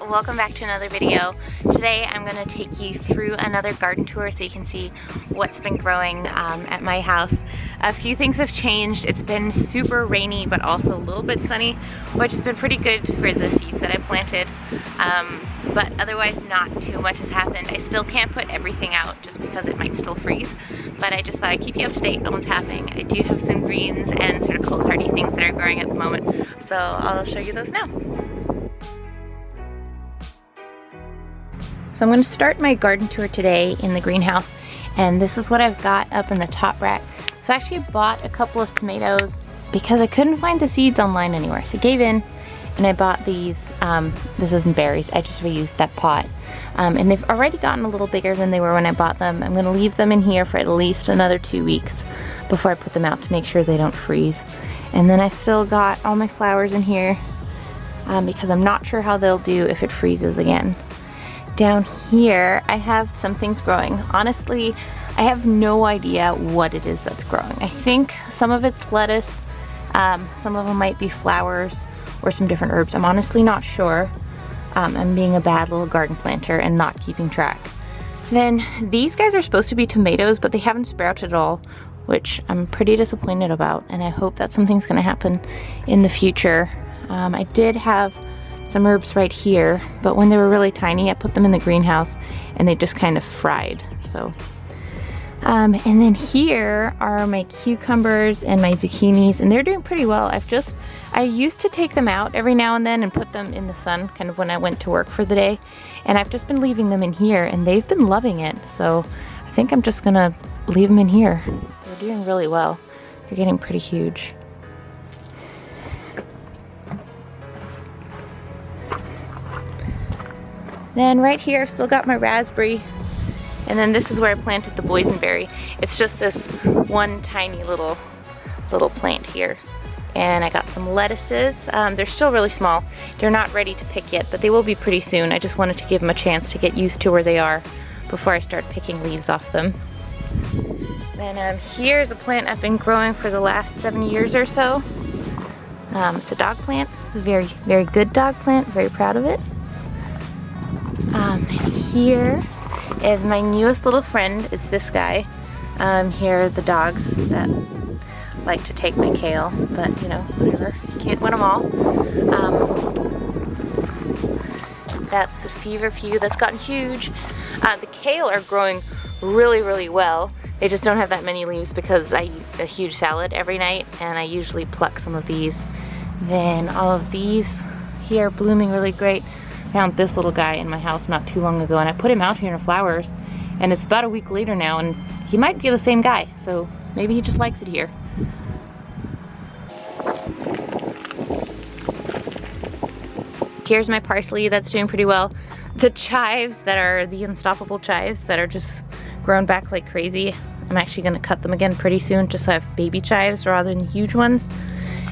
welcome back to another video. Today I'm going to take you through another garden tour so you can see what's been growing at my house. A few things have changed. It's been super rainy but also a little bit sunny, which has been pretty good for the seeds that I planted. But otherwise not too much has happened. I still can't put everything out just because it might still freeze, but I just thought I'd keep you up to date on what's happening. I do have some greens and sort of cold hardy things that are growing at the moment, so I'll show you those now. So I'm going to start my garden tour today in the greenhouse, and this is what I've got up in the top rack. So I actually bought a couple of tomatoes because I couldn't find the seeds online anywhere. So I gave in and I bought these. This isn't berries, I just reused that pot. And they've already gotten a little bigger than they were when I bought them. I'm going to leave them in here for at least another 2 weeks before I put them out to make sure they don't freeze. And then I still got all my flowers in here because I'm not sure how they'll do if it freezes again. Down here, I have some things growing. Honestly, I have no idea what it is that's growing. I think some of it's lettuce, some of them might be flowers or some different herbs. I'm honestly not sure. I'm being a bad little garden planter and not keeping track. Then these guys are supposed to be tomatoes, but they haven't sprouted at all, which I'm pretty disappointed about, and I hope that something's gonna happen in the future. I did have some herbs right here, but when they were really tiny, I put them in the greenhouse and they just kind of fried. So, and then here are my cucumbers and my zucchinis, and they're doing pretty well. I used to take them out every now and then and put them in the sun, kind of when I went to work for the day, and I've just been leaving them in here, and they've been loving it. So I think I'm just gonna leave them in here. They're doing really well. They're getting pretty huge. Then right here, I've still got my raspberry, and then this is where I planted the boysenberry. It's just this one tiny little plant here. And I got some lettuces. They're still really small. They're not ready to pick yet, but they will be pretty soon. I just wanted to give them a chance to get used to where they are before I start picking leaves off them. Then here's a plant I've been growing for the last 7 years or so. It's a dog plant. It's a very, very good dog plant. Very proud of it. Here is my newest little friend. It's this guy. Here are the dogs that like to take my kale, but you know, whatever. You can't win them all. That's the feverfew that's gotten huge. The kale are growing really, really well. They just don't have that many leaves because I eat a huge salad every night, and I usually pluck some of these. Then all of these here are blooming really great. Found this little guy in my house not too long ago, and I put him out here in the flowers, and it's about a week later now, and he might be the same guy, so maybe he just likes it here. Here's my parsley that's doing pretty well. The chives that are the unstoppable chives that are just grown back like crazy, I'm actually gonna cut them again pretty soon just so I have baby chives rather than huge ones.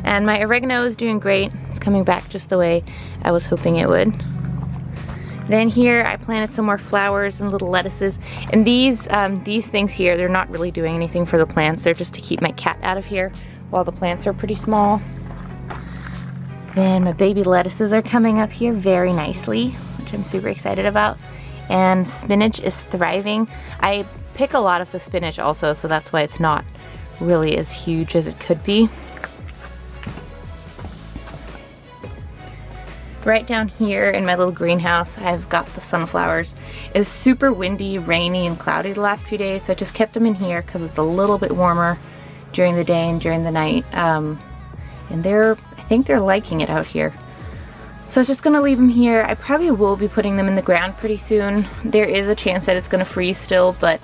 And my oregano is doing great. It's coming back just the way I was hoping it would. Then here I planted some more flowers and little lettuces. And these things here, they're not really doing anything for the plants. They're just to keep my cat out of here while the plants are pretty small. Then my baby lettuces are coming up here very nicely, which I'm super excited about. And spinach is thriving. I pick a lot of the spinach also, so that's why it's not really as huge as it could be. Right down here in my little greenhouse, I've got the sunflowers. It was super windy, rainy, and cloudy the last few days, so I just kept them in here because it's a little bit warmer during the day and during the night. And I think they're liking it out here. So I was just gonna leave them here. I probably will be putting them in the ground pretty soon. There is a chance that it's gonna freeze still, but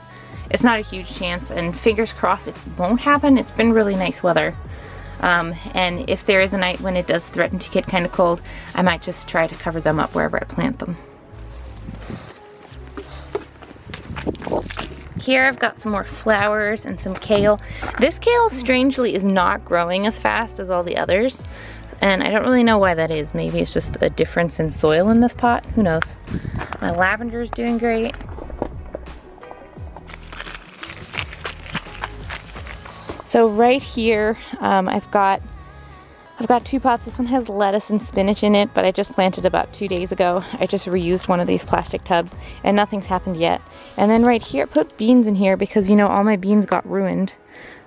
it's not a huge chance, and fingers crossed it won't happen. It's been really nice weather. And if there is a night when it does threaten to get kind of cold, I might just try to cover them up wherever I plant them. Here I've got some more flowers and some kale. This kale strangely is not growing as fast as all the others, and I don't really know why that is. Maybe it's just a difference in soil in this pot, who knows. My lavender is doing great. So right here, I've got I've got 2 pots. This one has lettuce and spinach in it, but I just planted about 2 days ago. I just reused one of these plastic tubs and nothing's happened yet. And then right here, I put beans in here because, you know, all my beans got ruined.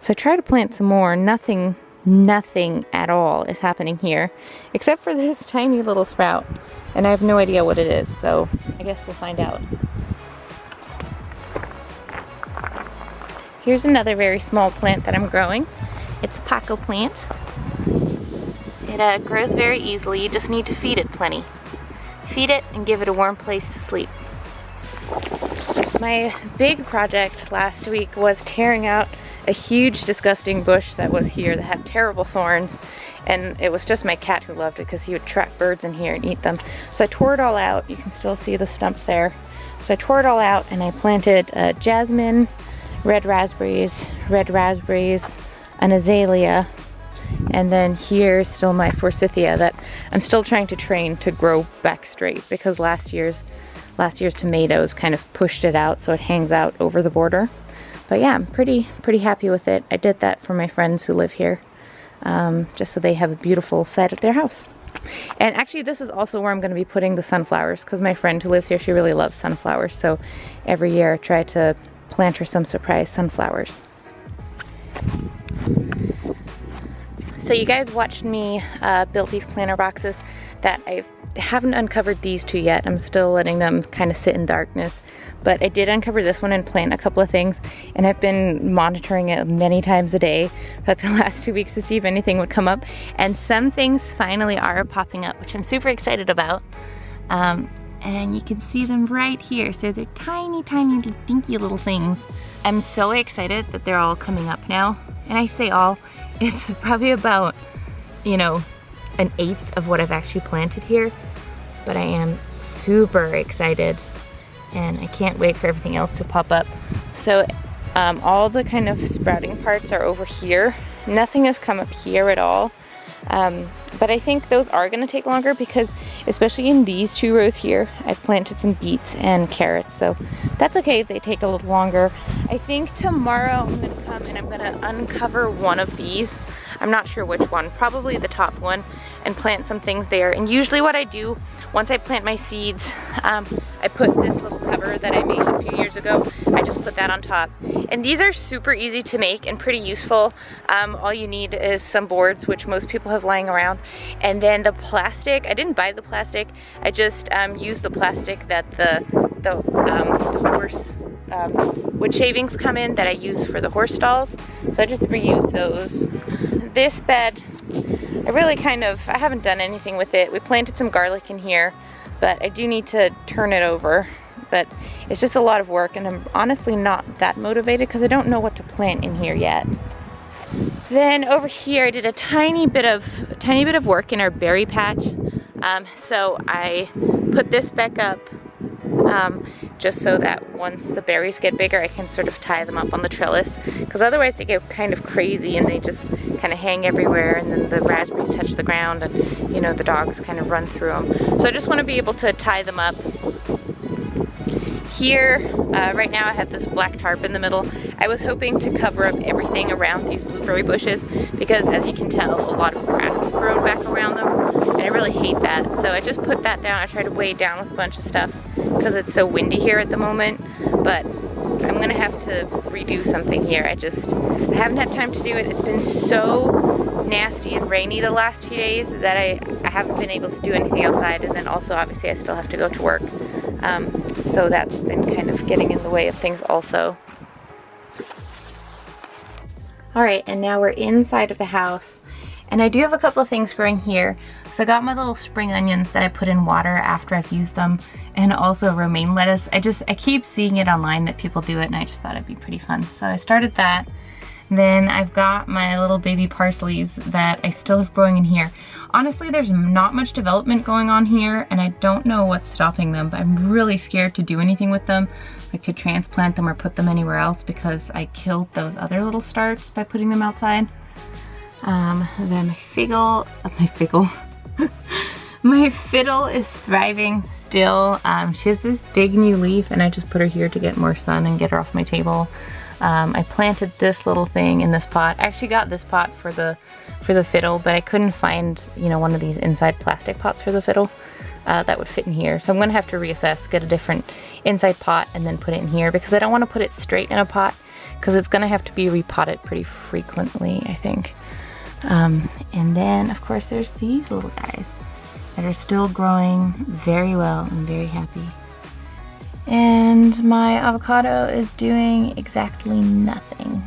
So I tried to plant some more. Nothing at all is happening here, except for this tiny little sprout. And I have no idea what it is, so I guess we'll find out. Here's another very small plant that I'm growing. It's a Paco plant. It grows very easily. You just need to feed it plenty. Feed it and give it a warm place to sleep. My big project last week was tearing out a huge disgusting bush that was here that had terrible thorns, and it was just my cat who loved it because he would trap birds in here and eat them. So I tore it all out. You can still see the stump there. So I tore it all out and I planted jasmine, red raspberries, an azalea, and then here's still my forsythia that I'm still trying to train to grow back straight because last year's tomatoes kind of pushed it out so it hangs out over the border. But yeah, I'm pretty happy with it. I did that for my friends who live here, just so they have a beautiful side of their house. And actually this is also where I'm going to be putting the sunflowers because my friend who lives here, she really loves sunflowers. So every year I try to plant her some surprise sunflowers. So you guys watched me build these planter boxes that I haven't uncovered these 2 yet. I'm still letting them kind of sit in darkness. But I did uncover this one and plant a couple of things, and I've been monitoring it many times a day for the last 2 weeks to see if anything would come up. And some things finally are popping up, which I'm super excited about. And you can see them right here. So they're tiny, dinky little things. I'm so excited that they're all coming up now. And I say all, it's probably about, you know, 1/8 of what I've actually planted here. But I am super excited and I can't wait for everything else to pop up. So all the kind of sprouting parts are over here. Nothing has come up here at all. But I think those are gonna take longer because especially in these 2 rows here, I've planted some beets and carrots. So that's okay if they take a little longer. I think tomorrow I'm gonna come and I'm gonna uncover one of these. I'm not sure which one, probably the top one, and plant some things there. And usually what I do, once I plant my seeds, I put this little cover that I made a few years ago. I just put that on top. And these are super easy to make and pretty useful. All you need is some boards, which most people have lying around. And then the plastic, I didn't buy the plastic. I just used the plastic that the horse wood shavings come in that I use for the horse stalls. So I just reuse those. This bed, I haven't done anything with it. We planted some garlic in here, but I do need to turn it over. But it's just a lot of work and I'm honestly not that motivated because I don't know what to plant in here yet. Then over here I did a tiny bit of work in our berry patch. So I put this back up just so that once the berries get bigger I can sort of tie them up on the trellis, because otherwise they get kind of crazy and they just kind of hang everywhere and then the raspberries touch the ground and, you know, the dogs kind of run through them. So I just want to be able to tie them up. Here, right now I have this black tarp in the middle. I was hoping to cover up everything around these blueberry bushes because as you can tell, a lot of grass has grown back around them and I really hate that. So I just put that down. I tried to weigh it down with a bunch of stuff because it's so windy here at the moment, but I'm gonna have to redo something here. I haven't had time to do it. It's been so nasty and rainy the last few days that I haven't been able to do anything outside, and then also obviously I still have to go to work. So that's been kind of getting in the way of things also. Alright, and now we're inside of the house. And I do have a couple of things growing here. So I got my little spring onions that I put in water after I've used them, and also romaine lettuce. I keep seeing it online that people do it and I just thought it'd be pretty fun. So I started that. Then I've got my little baby parsleys that I still have growing in here. Honestly, there's not much development going on here and I don't know what's stopping them, but I'm really scared to do anything with them, like to transplant them or put them anywhere else, because I killed those other little starts by putting them outside. Then my fiddle is thriving still. She has this big new leaf and I just put her here to get more sun and get her off my table. I planted this little thing in this pot. I actually got this pot for the fiddle, but I couldn't find, you know, one of these inside plastic pots for the fiddle that would fit in here. So I'm gonna have to reassess, get a different inside pot and then put it in here, because I don't want to put it straight in a pot because it's gonna have to be repotted pretty frequently, I think. And then of course there's these little guys that are still growing very well. I'm very happy. And my avocado is doing exactly nothing.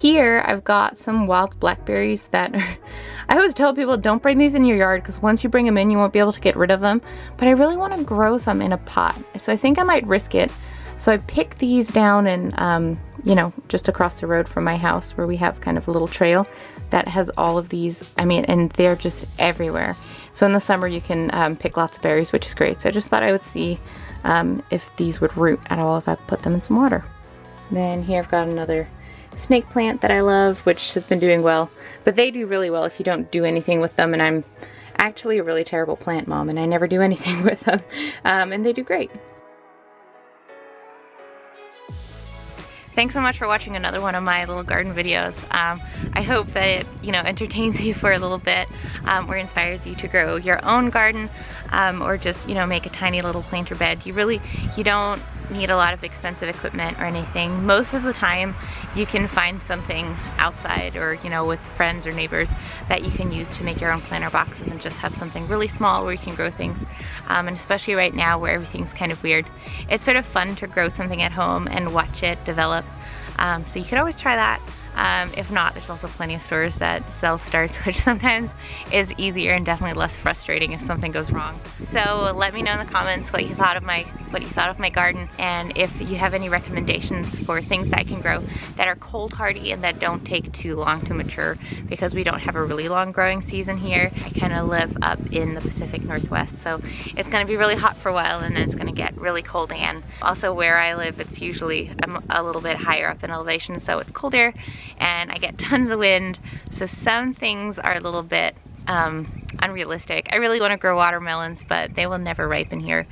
Here I've got some wild blackberries that I always tell people don't bring these in your yard because once you bring them in you won't be able to get rid of them, but I really want to grow some in a pot, so I think I might risk it. So I picked these down and you know, just across the road from my house where we have kind of a little trail that has all of these, I mean, and they're just everywhere. So in the summer you can pick lots of berries, which is great. So I just thought I would see if these would root at all if I put them in some water. Then here I've got another snake plant that I love, which has been doing well, but they do really well if you don't do anything with them, and I'm actually a really terrible plant mom and I never do anything with them, and they do great. Thanks so much for watching another one of my little garden videos. I hope that it, you know, entertains you for a little bit, or inspires you to grow your own garden, or just, you know, make a tiny little planter bed. You don't need a lot of expensive equipment or anything. Most of the time you can find something outside or, you know, with friends or neighbors that you can use to make your own planter boxes and just have something really small where you can grow things. And especially right now where everything's kind of weird, it's sort of fun to grow something at home and watch it develop. So you could always try that. If not, there's also plenty of stores that sell starts, which sometimes is easier and definitely less frustrating if something goes wrong. So let me know in the comments what you thought of my garden, and if you have any recommendations for things that I can grow that are cold hardy and that don't take too long to mature, because we don't have a really long growing season here. I kind of live up in the Pacific Northwest, so it's going to be really hot for a while and then it's going to get really cold again. Also where I live, it's usually a little bit higher up in elevation, so it's colder and I get tons of wind, so some things are a little bit unrealistic. I really want to grow watermelons, but they will never ripen here,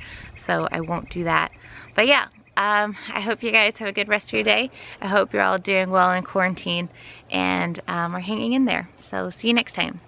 so I won't do that. But yeah, I hope you guys have a good rest of your day. I hope you're all doing well in quarantine and are hanging in there. So see you next time.